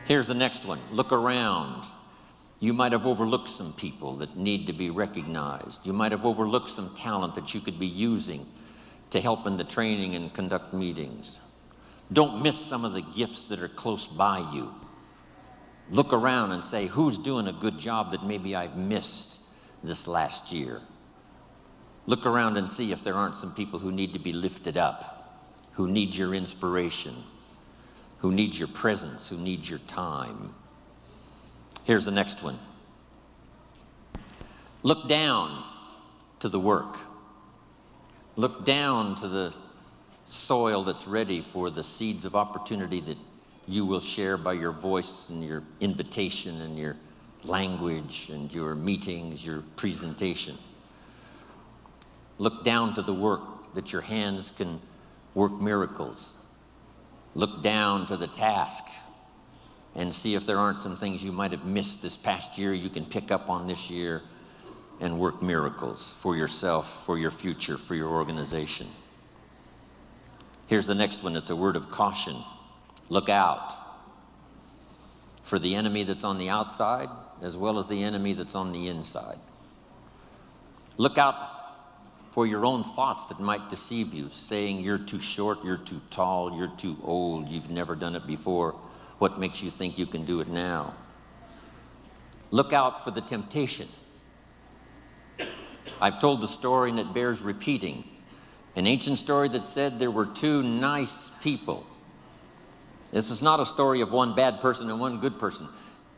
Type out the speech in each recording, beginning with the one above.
Here's the next one. Look around. You might have overlooked some people that need to be recognized. You might have overlooked some talent that you could be using to help in the training and conduct meetings. Don't miss some of the gifts that are close by you. Look around and say, who's doing a good job that maybe I've missed this last year? Look around and see if there aren't some people who need to be lifted up, who need your inspiration, who need your presence, who need your time. Here's the next one. Look down to the work. Look down to the soil that's ready for the seeds of opportunity that you will share by your voice and your invitation and your language and your meetings, your presentation. Look down to the work that your hands can work miracles. Look down to the task and see if there aren't some things you might have missed this past year you can pick up on this year and work miracles for yourself, for your future, for your organization. Here's the next one. It's a word of caution. Look out for the enemy that's on the outside as well as the enemy that's on the inside. Look out for your own thoughts that might deceive you, saying you're too short, you're too tall, you're too old, you've never done it before. What makes you think you can do it now? Look out for the temptation. I've told the story and it bears repeating. An ancient story that said there were two nice people. This is not a story of one bad person and one good person.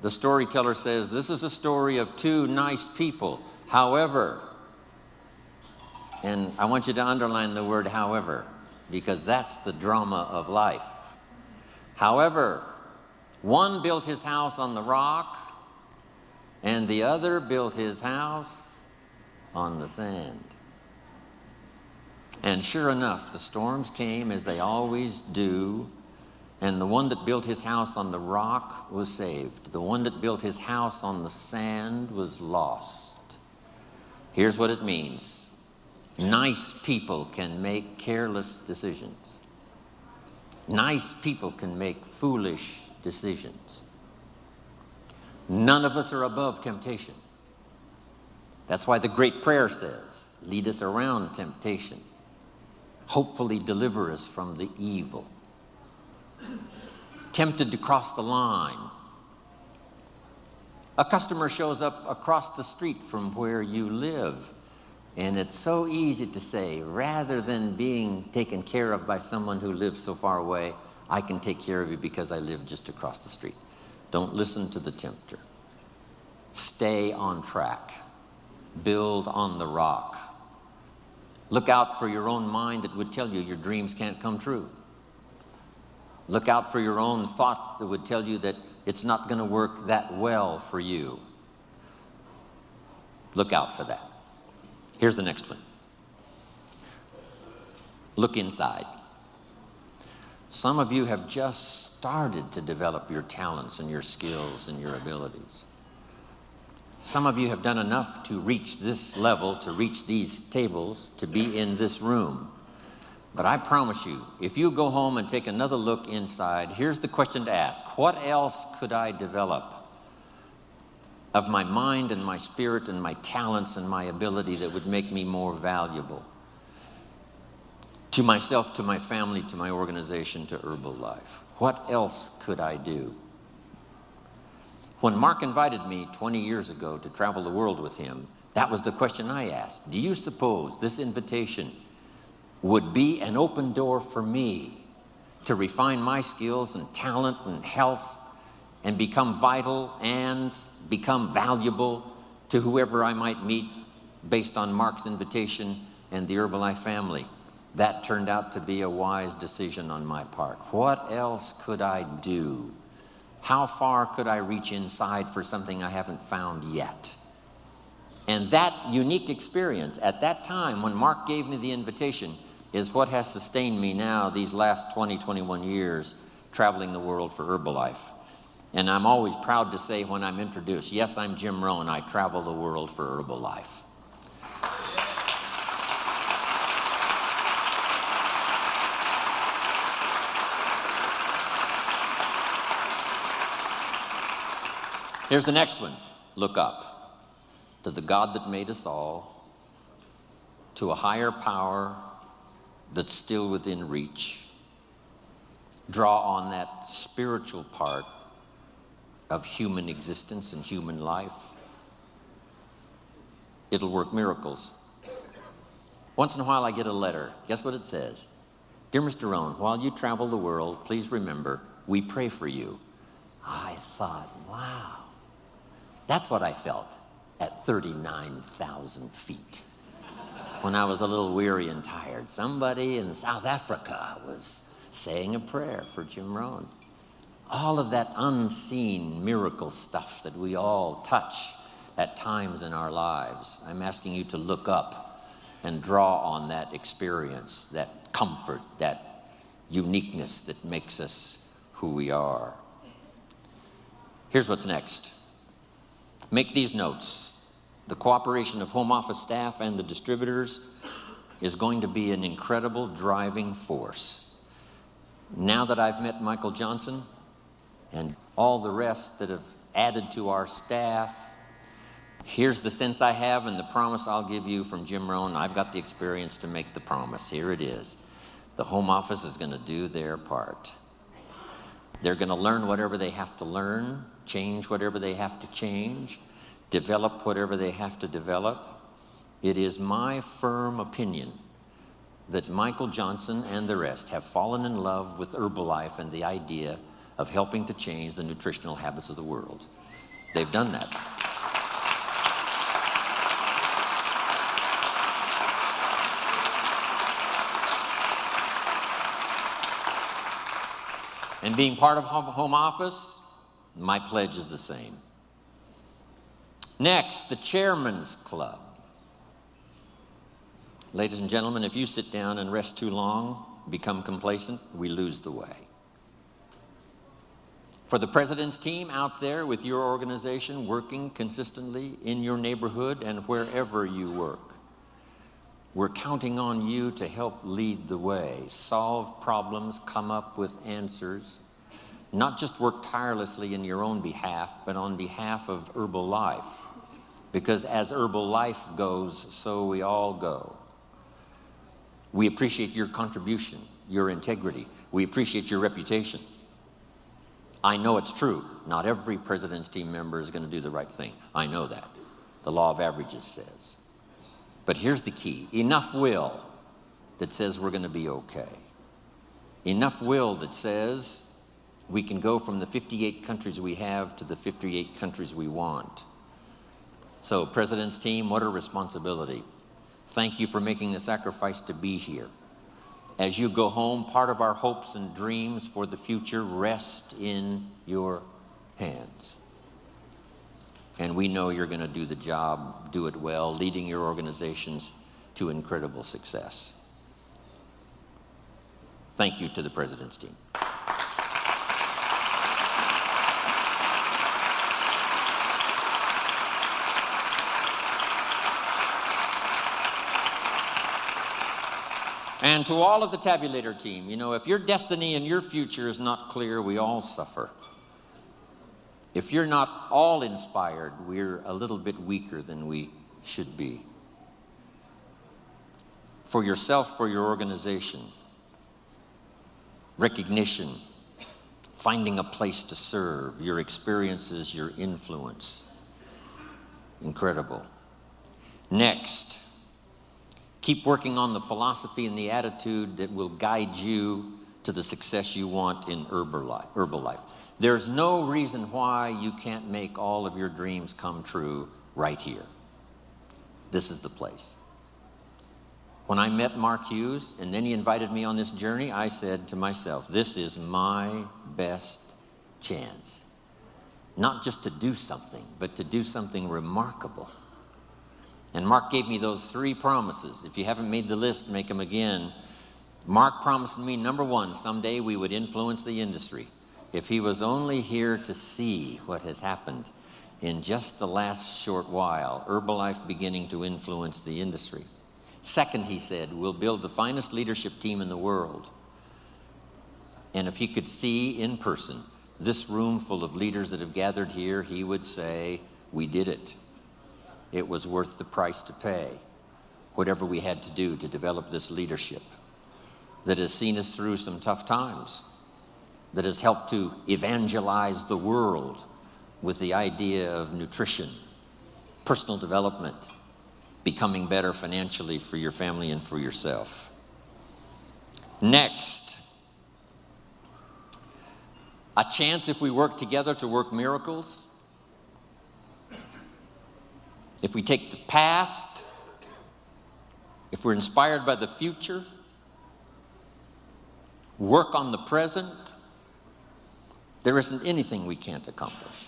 The storyteller says this is a story of two nice people. However, and I want you to underline the word however, because that's the drama of life. However, one built his house on the rock, and the other built his house on the sand. And sure enough, the storms came as they always do, and the one that built his house on the rock was saved. The one that built his house on the sand was lost. Here's what it means. Nice people can make careless decisions. Nice people can make foolish decisions. None of us are above temptation. That's why the great prayer says, lead us around temptation. Hopefully deliver us from the evil. Tempted to cross the line. A customer shows up across the street from where you live. And it's so easy to say, rather than being taken care of by someone who lives so far away, I can take care of you because I live just across the street. Don't listen to the tempter. Stay on track. Build on the rock. Look out for your own mind that would tell you your dreams can't come true. Look out for your own thoughts that would tell you that it's not going to work that well for you. Look out for that. Here's the next one. Look inside. Some of you have just started to develop your talents and your skills and your abilities. Some of you have done enough to reach this level, to reach these tables, to be in this room. But I promise you, if you go home and take another look inside, here's the question to ask. What else could I develop of my mind and my spirit and my talents and my ability that would make me more valuable to myself, to my family, to my organization, to Herbalife? What else could I do? When Mark invited me 20 years ago to travel the world with him, that was the question I asked. Do you suppose this invitation would be an open door for me to refine my skills and talent and health and become vital and become valuable to whoever I might meet based on Mark's invitation and the Herbalife family? That turned out to be a wise decision on my part. What else could I do? How far could I reach inside for something I haven't found yet? And that unique experience at that time when Mark gave me the invitation is what has sustained me now these last 20, 21 years traveling the world for Herbalife. And I'm always proud to say when I'm introduced, yes, I'm Jim Rohn, I travel the world for Herbalife. Here's the next one. Look up to the God that made us all, to a higher power that's still within reach. Draw on that spiritual part of human existence and human life. It'll work miracles. Once in a while I get a letter. Guess what it says? Dear Mr. Rohn, while you travel the world, please remember, we pray for you. I thought, wow, that's what I felt at 39,000 feet. When I was a little weary and tired, somebody in South Africa was saying a prayer for Jim Rohn. All of that unseen miracle stuff that we all touch at times in our lives. I'm asking you to look up and draw on that experience, that comfort, that uniqueness that makes us who we are. Here's what's next. Make these notes. The cooperation of home office staff and the distributors is going to be an incredible driving force. Now that I've met Michael Johnson and all the rest that have added to our staff, here's the sense I have and the promise I'll give you from Jim Rohn. I've got the experience to make the promise. Here it is. The home office is going to do their part. They're going to learn whatever they have to learn, change whatever they have to change, develop whatever they have to develop. It is my firm opinion that Michael Johnson and the rest have fallen in love with Herbalife and the idea of helping to change the nutritional habits of the world. They've done that. And being part of home office, my pledge is the same. Next, the Chairman's Club. Ladies and gentlemen, if you sit down and rest too long, become complacent, we lose the way. For the President's team out there with your organization, working consistently in your neighborhood and wherever you work, we're counting on you to help lead the way, solve problems, come up with answers, not just work tirelessly in your own behalf, but on behalf of Herbalife. Because as Herbalife goes, so we all go. We appreciate your contribution, your integrity. We appreciate your reputation. I know it's true. Not every President's team member is going to do the right thing. I know that. The law of averages says. But here's the key. Enough will that says we're going to be okay. Enough will that says we can go from the 58 countries we have to the 58 countries we want. So, President's team, what a responsibility. Thank you for making the sacrifice to be here. As you go home, part of our hopes and dreams for the future rest in your hands. And we know you're going to do the job, do it well, leading your organizations to incredible success. Thank you to the President's team. And to all of the tabulator team, you know, if your destiny and your future is not clear, we all suffer. If you're not all inspired, we're a little bit weaker than we should be. For yourself, for your organization, recognition, finding a place to serve, your experiences, your influence. Incredible. Next, keep working on the philosophy and the attitude that will guide you to the success you want in Herbalife. There's no reason why you can't make all of your dreams come true right here. This is the place. When I met Mark Hughes and then he invited me on this journey, I said to myself, this is my best chance. Not just to do something, but to do something remarkable. And Mark gave me those 3 promises. If you haven't made the list, make them again. Mark promised me, number 1, someday we would influence the industry. If he was only here to see what has happened in just the last short while, Herbalife beginning to influence the industry. Second, he said, we'll build the finest leadership team in the world. And if he could see in person this room full of leaders that have gathered here, he would say, we did it. It was worth the price to pay, whatever we had to do to develop this leadership that has seen us through some tough times, that has helped to evangelize the world with the idea of nutrition, personal development, becoming better financially for your family and for yourself. Next, a chance if we work together to work miracles. If we take the past, if we're inspired by the future, work on the present, there isn't anything we can't accomplish.